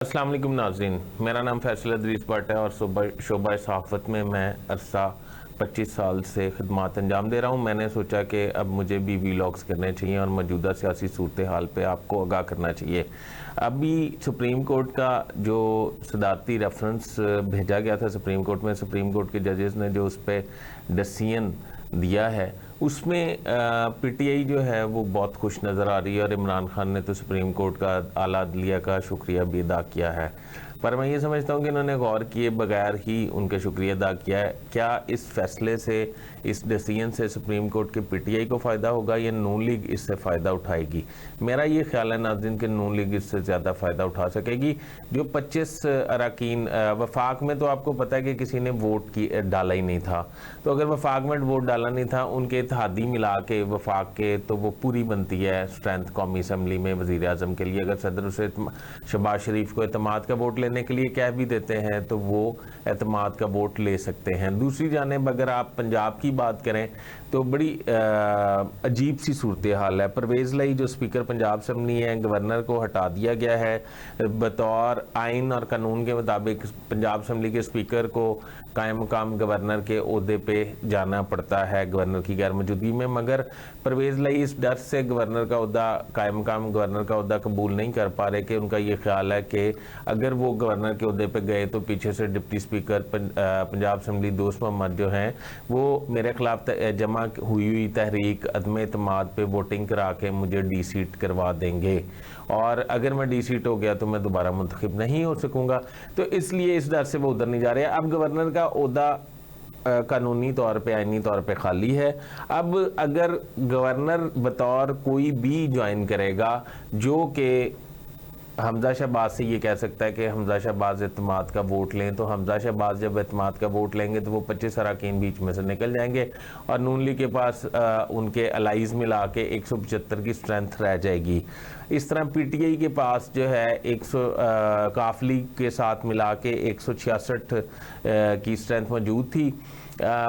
السلام علیکم ناظرین، میرا نام فیصل ادریس بٹ ہے اور شعبہ صحافت میں عرصہ 25 سال سے خدمات انجام دے رہا ہوں۔ میں نے سوچا کہ اب مجھے بھی ویلاگز کرنے چاہیے اور موجودہ سیاسی صورتحال پہ آپ کو آگاہ کرنا چاہیے۔ ابھی سپریم کورٹ کا جو صدارتی ریفرنس بھیجا گیا تھا سپریم کورٹ میں، سپریم کورٹ کے ججز نے جو اس پہ ڈیسیژن دیا ہے، اس میں پی ٹی آئی جو ہے وہ بہت خوش نظر آ رہی ہے، اور عمران خان نے تو سپریم کورٹ کا اعلیٰ عدلیہ کا شکریہ بھی ادا کیا ہے۔ پر میں یہ سمجھتا ہوں کہ انہوں نے غور کیے بغیر ہی ان کا شکریہ ادا کیا ہے۔ کیا اس فیصلے سے، اس ڈیسیژن سے سپریم کورٹ کے پی ٹی آئی کو فائدہ ہوگا یا نون لیگ اس سے فائدہ اٹھائے گی؟ میرا یہ خیال ہے ناظرین کہ نون لیگ اس سے زیادہ فائدہ اٹھا سکے گی۔ جو 25 اراکین وفاق میں، تو آپ کو پتہ ہے کہ کسی نے ووٹ ڈالا ہی نہیں تھا، تو اگر وفاق میں ووٹ ڈالا نہیں تھا، ان کے اتحادی ملا کے وفاق کے، تو وہ پوری بنتی ہے اسٹرینتھ قومی اسمبلی میں وزیر اعظم کے لیے۔ اگر صدر اسے شہباز شریف کو اعتماد کا ووٹ لینے کے لیے کہہ بھی دیتے ہیں تو وہ اعتماد کا ووٹ لے سکتے ہیں۔ دوسری جانب اگر آپ پنجاب کی بات کریں تو بڑی عجیب سی صورتحال ہے۔ پرویز لائی جو اسپیکر پنجاب اسمبلی ہے، گورنر کو ہٹا دیا گیا ہے۔ بطور آئین اور قانون کے مطابق پنجاب اسمبلی کے اسپیکر کو قائم مقام گورنر کے عہدے پہ جانا پڑتا ہے گورنر کی غیر موجودگی میں، مگر پرویز لائی اس ڈر سے گورنر کا عہدہ، قائم مقام گورنر کا عہدہ قبول نہیں کر پا رہے کہ ان کا یہ خیال ہے کہ اگر وہ گورنر کے عہدے پہ گئے تو پیچھے سے ڈپٹی اسپیکر پنجاب اسمبلی دوست محمد جو ہیں وہ میرے خلاف جمع ہوئی تحریک عدم اعتماد پہ ووٹنگ کرا کے مجھے ڈی سیٹ کروا دیں گے، اور اگر میں ڈی سیٹ ہو گیا تو میں دوبارہ منتخب نہیں ہو سکوں گا۔ تو اس لیے اس ڈر سے وہ ادھر نہیں جا رہے۔ اب گورنر کا عہدہ قانونی طور پہ، آئینی طور پہ خالی ہے۔ اب اگر گورنر بطور کوئی بھی جوائن کرے گا جو کہ حمزہ شہباز سے یہ کہہ سکتا ہے کہ حمزہ شہباز اعتماد کا ووٹ لیں، تو حمزہ شہباز جب اعتماد کا ووٹ لیں گے تو وہ 25 اراکین بیچ میں سے نکل جائیں گے، اور نون لیگ کے پاس ان کے الائز ملا کے 175 کی اسٹرینتھ رہ جائے گی۔ اس طرح پی ٹی آئی کے پاس جو ہے کاف لیگ کے ساتھ ملا کے 166 کی اسٹرینتھ موجود تھی۔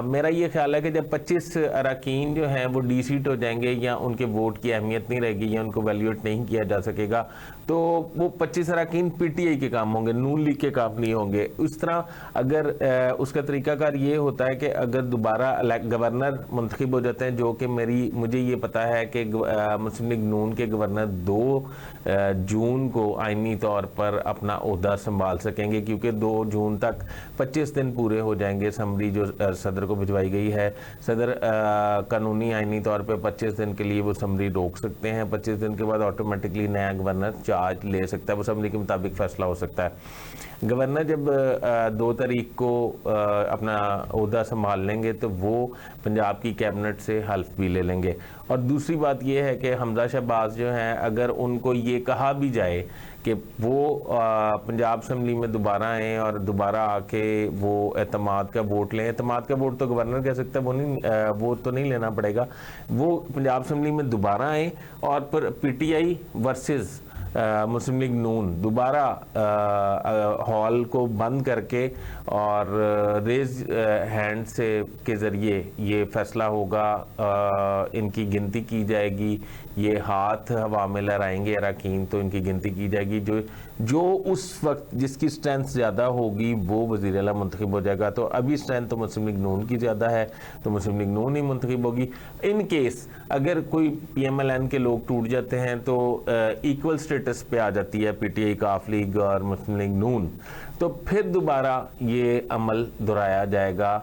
میرا یہ خیال ہے کہ جب 25 اراکین جو ہیں وہ ڈی سیٹ ہو جائیں گے، یا ان کے ووٹ کی اہمیت نہیں رہے گی، یا ان کو ویلیویٹ نہیں کیا جا سکے گا، تو وہ 25 اراکین پی ٹی آئی کے کام ہوں گے، نون لیگ کے کام نہیں ہوں گے۔ اس طرح اگر اس کا طریقہ کار یہ ہوتا ہے کہ اگر دوبارہ گورنر منتخب ہو جاتے ہیں، جو کہ مجھے یہ پتا ہے کہ مسلم لیگ نون کے گورنر 2 جون کو آئینی طور پر اپنا عہدہ سنبھال سکیں گے، کیونکہ 2 جون تک 25 دن پورے ہو جائیں گے۔ سمری جو صدر کو بھجوائی گئی ہے، صدر قانونی آئینی طور پہ 25 دن کے لیے وہ سمری روک سکتے ہیں۔ 25 دن کے بعد آٹومیٹکلی نیا گورنر چارج لے سکتا ہے، وہ سمری کے مطابق فیصلہ ہو سکتا ہے۔ گورنر جب 2 تاریخ کو اپنا عہدہ سنبھال لیں گے تو وہ پنجاب کی کیبنٹ سے حلف بھی لے لیں گے۔ اور دوسری بات یہ ہے کہ حمزہ شہباز جو ہیں، اگر ان کو یہ کہا بھی جائے کہ وہ پنجاب اسمبلی میں دوبارہ آئیں اور دوبارہ آ کے وہ اعتماد کا ووٹ لیں، اعتماد کا ووٹ تو گورنر کہہ سکتا ہے، وہ تو نہیں لینا پڑے گا، وہ پنجاب اسمبلی میں دوبارہ آئیں اور پھر P T I versus Muslim League نون دوبارہ ہال کو بند کر کے اور ریز ہینڈ سے کے ذریعے یہ فیصلہ ہوگا، ان کی گنتی کی جائے گی، یہ ہاتھ ہوا میں لہرائیں گے اراکین تو ان کی گنتی کی جائے گی، جو اس وقت جس کی اسٹرینتھ زیادہ ہوگی وہ وزیر اعلیٰ منتخب ہو جائے گا۔ تو ابھی اسٹرینتھ تو مسلم لیگ نون کی زیادہ ہے، تو مسلم لیگ نون ہی منتخب ہوگی۔ ان کیس اگر کوئی پی ایم ایل این کے لوگ ٹوٹ جاتے ہیں تو ایکول سٹیٹس پہ آ جاتی ہے پی ٹی آئی، کاف لیگ اور مسلم لیگ نون، تو پھر دوبارہ یہ عمل دہرایا جائے گا،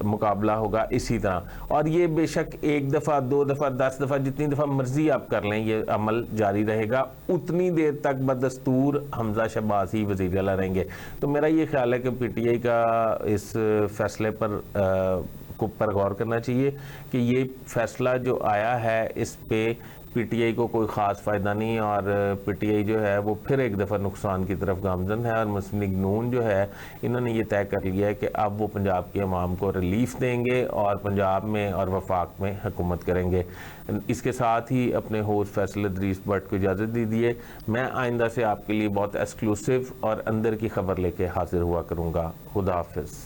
مقابلہ ہوگا اسی طرح، اور یہ بے شک 1 دفعہ 2 دفعہ 10 دفعہ جتنی دفعہ مرضی آپ کر لیں، یہ عمل جاری رہے گا، اتنی دیر تک بدستور حمزہ شہباز ہی وزیر اعلیٰ رہیں گے۔ تو میرا یہ خیال ہے کہ پی ٹی آئی کا اس فیصلے پر غور کرنا چاہیے کہ یہ فیصلہ جو آیا ہے اس پہ پی ٹی آئی کو کوئی خاص فائدہ نہیں، اور پی ٹی آئی جو ہے وہ پھر ایک دفعہ نقصان کی طرف گامزن ہے، اور مسلم لیگ نون جو ہے انہوں نے یہ طے کر لیا ہے کہ اب وہ پنجاب کے عوام کو ریلیف دیں گے اور پنجاب میں اور وفاق میں حکومت کریں گے۔ اس کے ساتھ ہی اپنے ہوسٹ فیصل ادریس بٹ کو اجازت دیجیے، میں آئندہ سے آپ کے لیے بہت ایکسکلوسیو اور اندر کی خبر لے کے حاضر ہوا کروں گا۔ خدا حافظ۔